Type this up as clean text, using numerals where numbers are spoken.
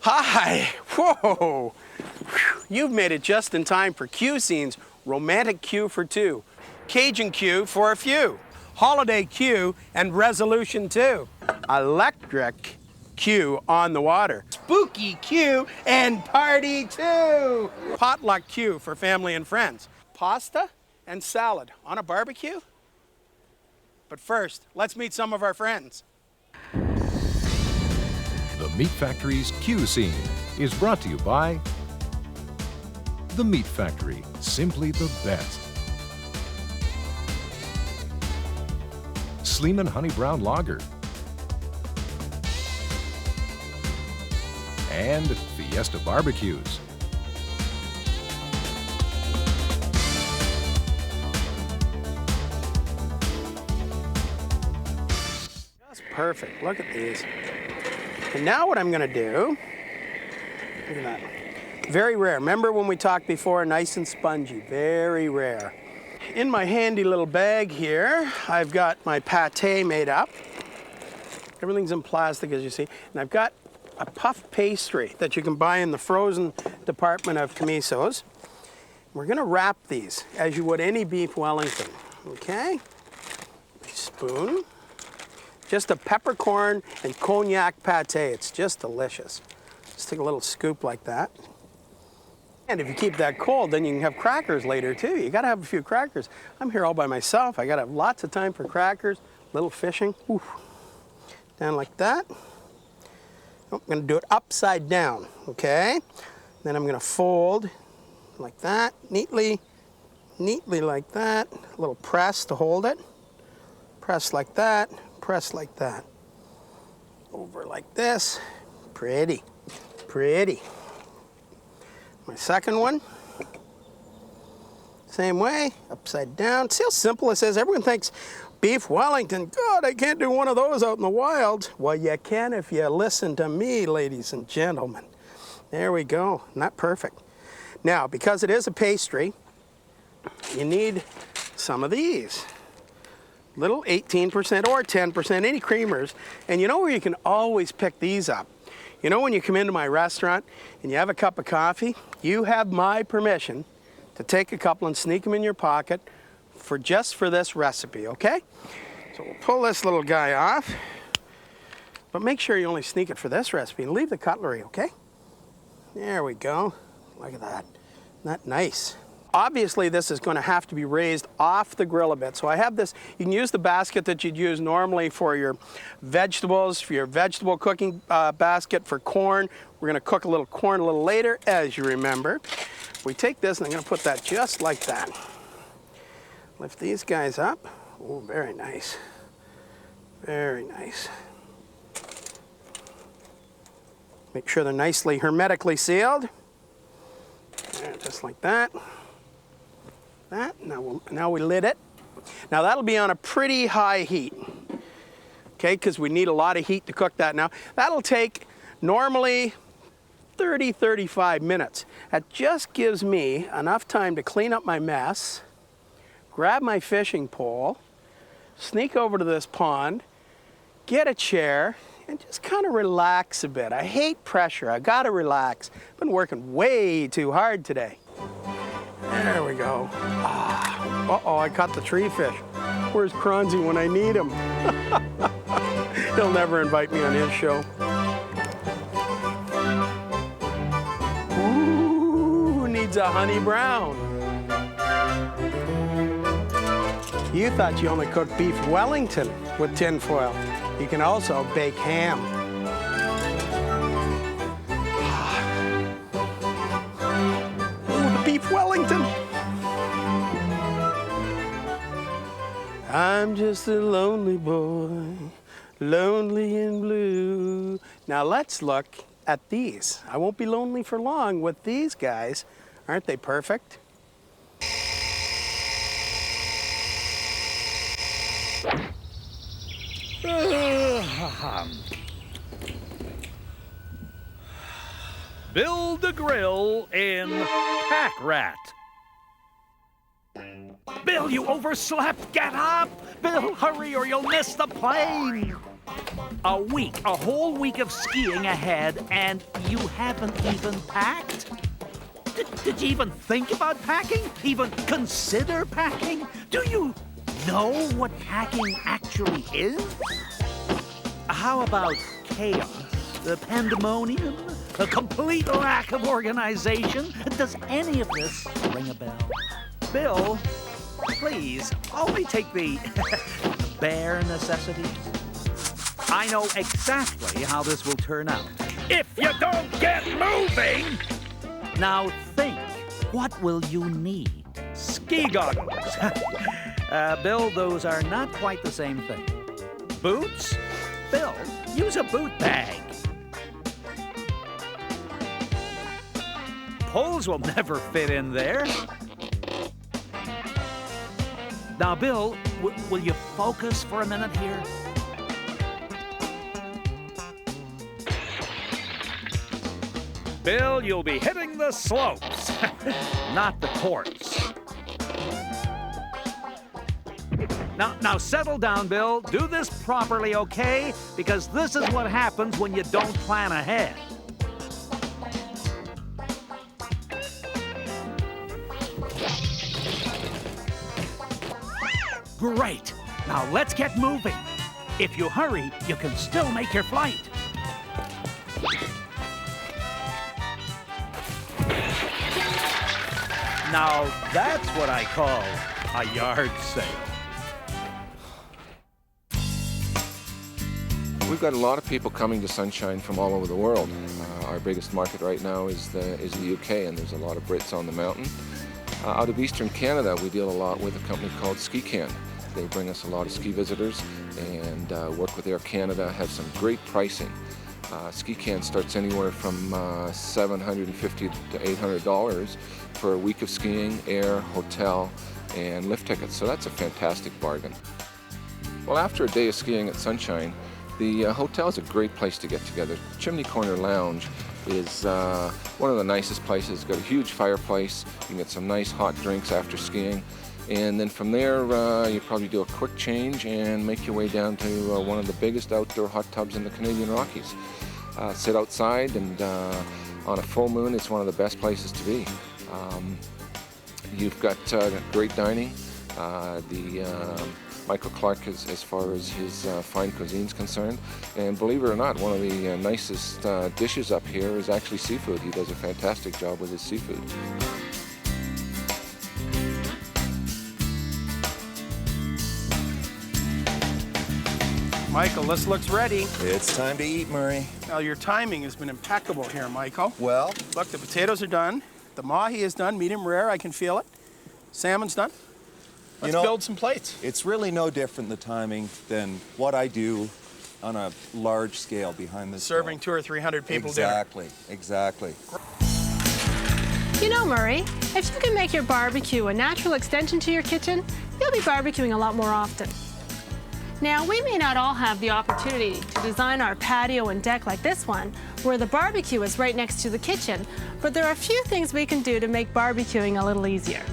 Hi! Whoa! You've made it just in time for QScene's romantic Q for two, Cajun Q for a few, holiday Q and resolution two, electric Q on the water, spooky Q and party too, potluck Q for family and friends, pasta and salad on a barbecue. But first, let's meet some of our friends. The Meat Factory's QScene is brought to you by The Meat Factory, simply the best. Sleeman Honey Brown Lager. And Fiesta Barbecues. Just perfect. Look at these. And now what I'm going to do, look at that. Very rare. Remember when we talked before, nice and spongy, very rare. In my handy little bag here, I've got my pate made up. Everything's in plastic, as you see. And I've got a puff pastry that you can buy in the frozen department of Camiso's. We're going to wrap these as you would any beef Wellington. Okay? Spoon. Just a peppercorn and cognac pate. It's just delicious. Just take a little scoop like that. And if you keep that cold, then you can have crackers later too. You gotta have a few crackers. I'm here all by myself. I gotta have lots of time for crackers, little fishing. Ooh. Down like that. Oh, I'm gonna do it upside down, okay? Then I'm gonna fold like that, neatly like that. A little press to hold it. Press like that. Press like that. Over like this. Pretty, pretty. My second one. Same way, upside down. See how simple this is? Everyone thinks beef Wellington, God, I can't do one of those out in the wild. Well, you can if you listen to me, ladies and gentlemen. There we go, not perfect. Now, because it is a pastry, you need some of these. Little 18% or 10%, any creamers. And you know where you can always pick these up? You know when you come into my restaurant and you have a cup of coffee, you have my permission to take a couple and sneak them in your pocket just for this recipe, okay? So we'll pull this little guy off, but make sure you only sneak it for this recipe and leave the cutlery, okay? There we go. Look at that. Isn't that nice? Obviously, this is going to have to be raised off the grill a bit. So I have this, you can use the basket that you'd use normally for your vegetables, for your vegetable cooking basket for corn. We're going to cook a little corn a little later, as you remember. We take this and I'm going to put that just like that. Lift these guys up. Oh, very nice. Very nice. Make sure they're nicely hermetically sealed. There, just like that. Now we lit it. Now that'll be on a pretty high heat, okay, because we need a lot of heat to cook that now. That'll take normally 30-35 minutes. That just gives me enough time to clean up my mess, grab my fishing pole, sneak over to this pond, get a chair, and just kind of relax a bit. I hate pressure. I gotta relax. Been working way too hard today. There we go. Uh-oh, I caught the tree fish. Where's Cronzy when I need him? He'll never invite me on his show. Ooh, needs a honey brown. You thought you only cooked beef Wellington with tin foil. You can also bake ham. Beef Wellington. I'm just a lonely boy, lonely and blue. Now let's look at these. I won't be lonely for long with these guys. Aren't they perfect? Build a grill in Pack Rat. Bill, you overslept. Get up. Bill, hurry or you'll miss the plane. A whole week of skiing ahead, and you haven't even packed? Did you even think about packing? Even consider packing? Do you know what packing actually is? How about chaos, the pandemonium, a complete lack of organization? Does any of this ring a bell? Bill, please, only take the bare necessities. I know exactly how this will turn out. If you don't get moving! Now think, what will you need? Ski goggles. Bill, those are not quite the same thing. Boots? Bill, use a boot bag. Poles will never fit in there. Now, Bill, will you focus for a minute here? Bill, you'll be hitting the slopes, not the courts. Now settle down, Bill. Do this properly, okay? Because this is what happens when you don't plan ahead. Great. Now let's get moving. If you hurry, you can still make your flight. Now that's what I call a yard sale. We've got a lot of people coming to Sunshine from all over the world. Our biggest market right now is the UK, and there's a lot of Brits on the mountain. Out of Eastern Canada, we deal a lot with a company called SkiCan. They bring us a lot of ski visitors and work with Air Canada, have some great pricing. SkiCan starts anywhere from $750 to $800 for a week of skiing, air, hotel, and lift tickets. So that's a fantastic bargain. Well, after a day of skiing at Sunshine, the hotel is a great place to get together. Chimney Corner Lounge is one of the nicest places. It's got a huge fireplace. You can get some nice hot drinks after skiing. And then from there, you probably do a quick change and make your way down to one of the biggest outdoor hot tubs in the Canadian Rockies. Sit outside, and on a full moon, it's one of the best places to be. You've got great dining. Michael Clark, as far as his fine cuisine is concerned. And believe it or not, one of the nicest dishes up here is actually seafood. He does a fantastic job with his seafood. Michael, this looks ready. It's time to eat, Murray. Well, your timing has been impeccable here, Michael. Well, Look, the potatoes are done. The mahi is done, medium rare, I can feel it. Salmon's done. Let's build some plates. it's really no different, the timing, than what I do on a large scale behind this Serving stove. 200 or 300 people Exactly, exactly. You know, Murray, if you can make your barbecue a natural extension to your kitchen, you'll be barbecuing a lot more often. Now, we may not all have the opportunity to design our patio and deck like this one, where the barbecue is right next to the kitchen, but there are a few things we can do to make barbecuing a little easier.